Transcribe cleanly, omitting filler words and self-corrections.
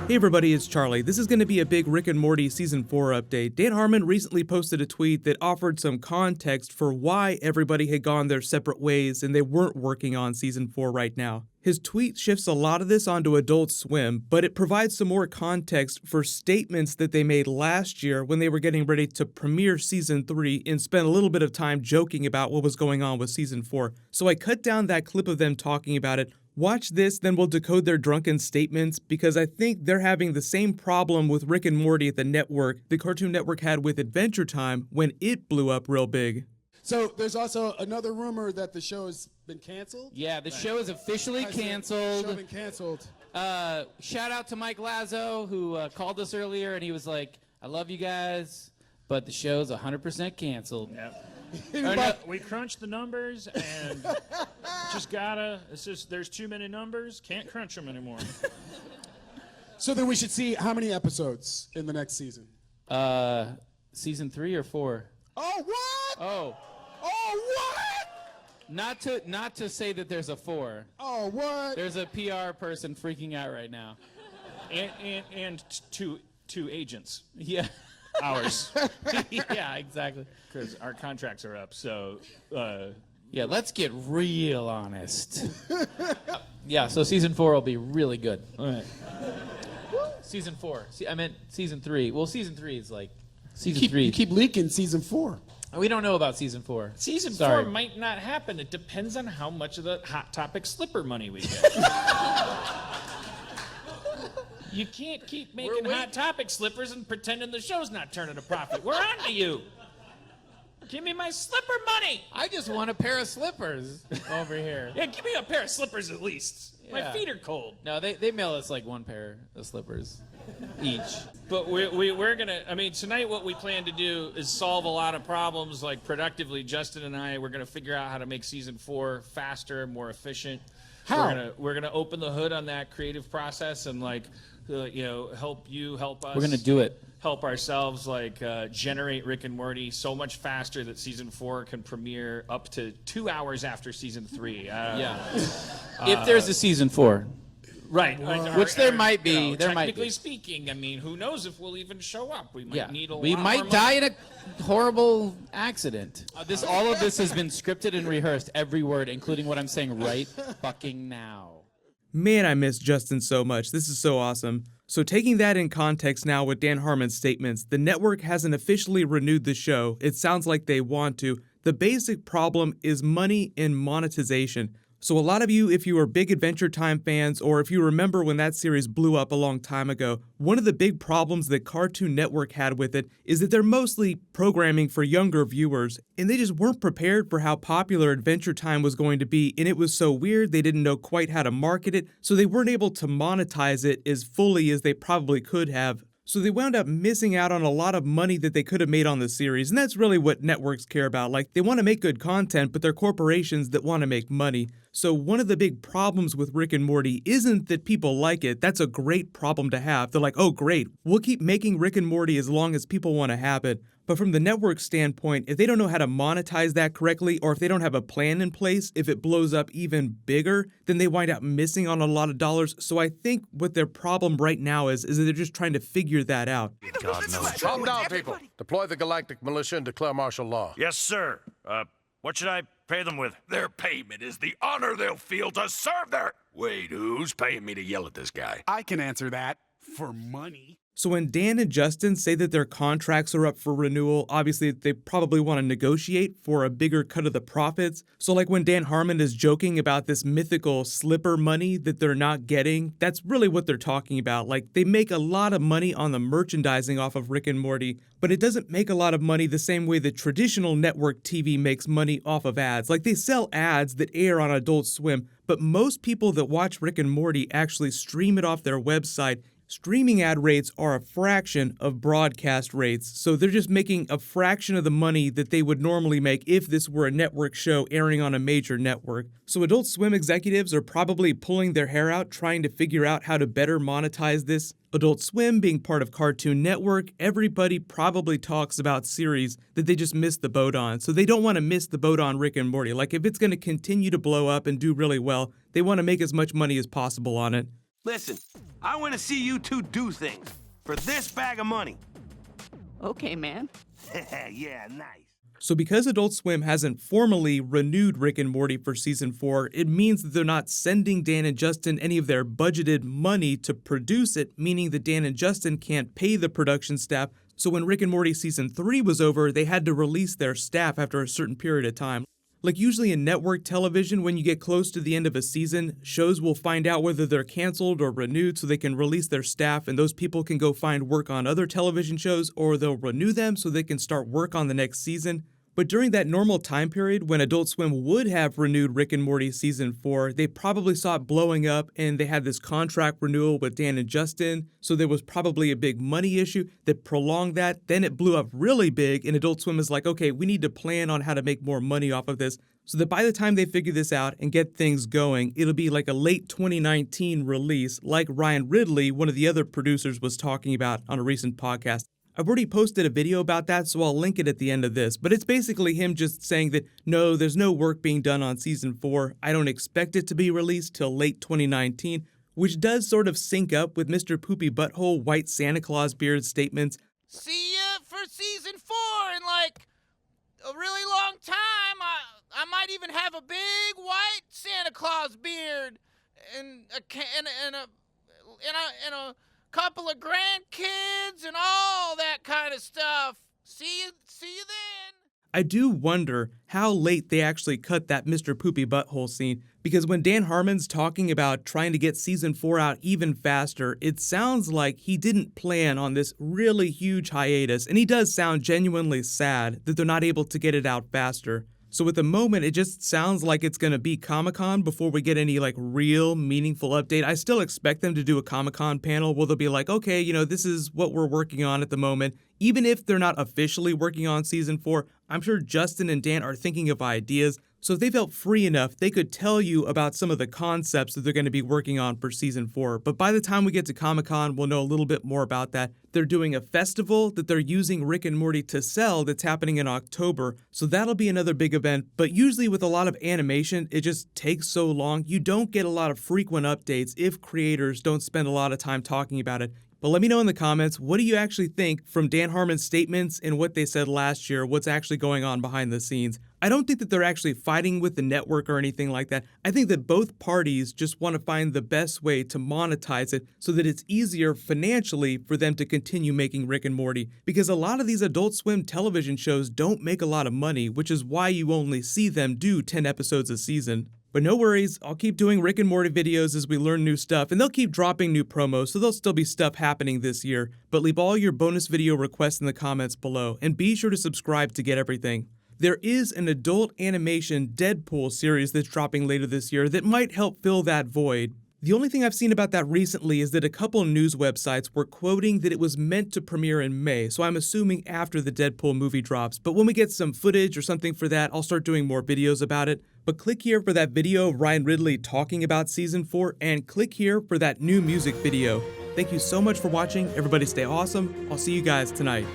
Hey everybody, it's Charlie. This is going to be a big Rick and Morty Season 4 update. Dan Harmon recently posted a tweet that offered some context for why everybody had gone their separate ways and they weren't working on Season 4 right now. His tweet shifts a lot of this onto Adult Swim, but it provides some more context for statements that they made last year when they were getting ready to premiere Season 3 and spent a little bit of time joking about what was going on with Season 4. So I cut down that clip of them talking about it. Watch this, then we'll decode their drunken statements, because I think they're having the same problem with Rick and Morty at the network the Cartoon Network had with Adventure Time when it blew up real big. So there's also another rumor that the show has been canceled? Yeah, the show is officially canceled. The show been canceled. Shout out to Mike Lazo, who called us earlier, and he was like, I love you guys, but the show's 100% canceled. Yep. No, we crunched the numbers and there's too many numbers, can't crunch them anymore. So then we should see how many episodes in the next season? Season 3 or 4? Oh, what? Oh, what? not to say that there's a 4. Oh, what? There's a PR person freaking out right now. And two agents. Yeah. Ours. Yeah, exactly. Because our contracts are up, so... Yeah, let's get real honest. Yeah, so Season 4 will be really good. All right. Season 4. I meant Season 3. Well, Season 3 is like... Season 3. You keep leaking Season 4. We don't know about Season 4. Season Sorry. 4 might not happen. It depends on how much of the Hot Topic slipper money we get. You can't keep making Hot Topic slippers and pretending the show's not turning a profit. We're on to you. Give me my slipper money. I just want a pair of slippers over here. Yeah, give me a pair of slippers at least. Yeah. My feet are cold. No, they mail us like one pair of slippers each. But we're going to, I mean, tonight what we plan to do is solve a lot of problems, like productively. Justin and I, we're going to figure out how to make Season 4 faster, more efficient. How? We're gonna open the hood on that creative process and help us. We're gonna do it. Help ourselves, generate Rick and Morty so much faster that Season 4 can premiere up to 2 hours after Season 3. Yeah. If there's a Season 4. Right. Which there might be. There might be. Technically speaking, I mean, who knows if we'll even show up? We might need a lot We more might money. die in a horrible accident. All of this has been scripted and rehearsed, every word, including what I'm saying right fucking now. Man, I miss Justin so much. This is so awesome. So taking that in context now with Dan Harmon's statements, the network hasn't officially renewed the show. It sounds like they want to. The basic problem is money and monetization. So a lot of you, if you are big Adventure Time fans, or if you remember when that series blew up a long time ago, one of the big problems that Cartoon Network had with it is that they're mostly programming for younger viewers, and they just weren't prepared for how popular Adventure Time was going to be, and it was so weird they didn't know quite how to market it, so they weren't able to monetize it as fully as they probably could have. So they wound up missing out on a lot of money that they could have made on the series, and that's really what networks care about. Like, they want to make good content, but they're corporations that want to make money. So one of the big problems with Rick and Morty isn't that people like it. That's a great problem to have. They're like, oh great, we'll keep making Rick and Morty as long as people want to have it. But from the network standpoint, if they don't know how to monetize that correctly, or if they don't have a plan in place, if it blows up even bigger, then they wind up missing on a lot of dollars. So I think what their problem right now is that they're just trying to figure that out. God knows. Calm down, people. Deploy the Galactic Militia and declare martial law. Yes, sir. What should I pay them with? Their payment is the honor they'll feel to serve their... Wait, who's paying me to yell at this guy? I can answer that. For money. So when Dan and Justin say that their contracts are up for renewal, obviously they probably want to negotiate for a bigger cut of the profits. So like when Dan Harmon is joking about this mythical slipper money that they're not getting, that's really what they're talking about. Like, they make a lot of money on the merchandising off of Rick and Morty, but it doesn't make a lot of money the same way that traditional network TV makes money off of ads. Like, they sell ads that air on Adult Swim, but most people that watch Rick and Morty actually stream it off their website. Streaming ad rates are a fraction of broadcast rates, so they're just making a fraction of the money that they would normally make if this were a network show airing on a major network. So Adult Swim executives are probably pulling their hair out trying to figure out how to better monetize this. Adult Swim being part of Cartoon Network, everybody probably talks about series that they just missed the boat on, so they don't want to miss the boat on Rick and Morty. Like, if it's going to continue to blow up and do really well, they want to make as much money as possible on it. Listen, I want to see you two do things for this bag of money. Okay, man. Yeah, nice. So because Adult Swim hasn't formally renewed Rick and Morty for season 4, it means that they're not sending Dan and Justin any of their budgeted money to produce it, meaning that Dan and Justin can't pay the production staff. So when Rick and Morty season 3 was over, they had to release their staff after a certain period of time. Like usually in network television, when you get close to the end of a season, shows will find out whether they're canceled or renewed so they can release their staff and those people can go find work on other television shows, or they'll renew them so they can start work on the next season. But during that normal time period when Adult Swim would have renewed Rick and Morty season 4, they probably saw it blowing up and they had this contract renewal with Dan and Justin, so there was probably a big money issue that prolonged that. Then it blew up really big and Adult Swim is like, okay, we need to plan on how to make more money off of this, so that by the time they figure this out and get things going, it'll be like a late 2019 release, like Ryan Ridley, one of the other producers, was talking about on a recent podcast. I've already posted a video about that, so I'll link it at the end of this, but it's basically him just saying that, no, there's no work being done on season 4. I don't expect it to be released till late 2019, which does sort of sync up with Mr. Poopy Butthole White Santa Claus Beard's statements. See ya for season 4 in like a really long time. I might even have a big white Santa Claus beard and a couple of grandkids and all that kind of stuff. See you then. I do wonder how late they actually cut that Mr. Poopy Butthole scene, because when Dan Harmon's talking about trying to get season 4 out even faster, it sounds like he didn't plan on this really huge hiatus, and he does sound genuinely sad that they're not able to get it out faster. So at the moment, it just sounds like it's going to be Comic-Con before we get any real meaningful update. I still expect them to do a Comic-Con panel where they'll be like, okay, this is what we're working on at the moment. Even if they're not officially working on season 4, I'm sure Justin and Dan are thinking of ideas. So if they felt free enough, they could tell you about some of the concepts that they're going to be working on for season 4. But by the time we get to Comic-Con, we'll know a little bit more about that. They're doing a festival that they're using Rick and Morty to sell that's happening in October. So that'll be another big event. But usually with a lot of animation, it just takes so long. You don't get a lot of frequent updates if creators don't spend a lot of time talking about it. But let me know in the comments, what do you actually think from Dan Harmon's statements and what they said last year, what's actually going on behind the scenes? I don't think that they're actually fighting with the network or anything like that. I think that both parties just want to find the best way to monetize it so that it's easier financially for them to continue making Rick and Morty. Because a lot of these Adult Swim television shows don't make a lot of money, which is why you only see them do 10 episodes a season. But no worries, I'll keep doing Rick and Morty videos as we learn new stuff, and they'll keep dropping new promos, so there'll still be stuff happening this year. But leave all your bonus video requests in the comments below, and be sure to subscribe to get everything. There is an adult animation Deadpool series that's dropping later this year that might help fill that void. The only thing I've seen about that recently is that a couple news websites were quoting that it was meant to premiere in May, so I'm assuming after the Deadpool movie drops. But when we get some footage or something for that, I'll start doing more videos about it. But click here for that video of Ryan Ridley talking about season 4, and click here for that new music video. Thank you so much for watching. Everybody stay awesome. I'll see you guys tonight.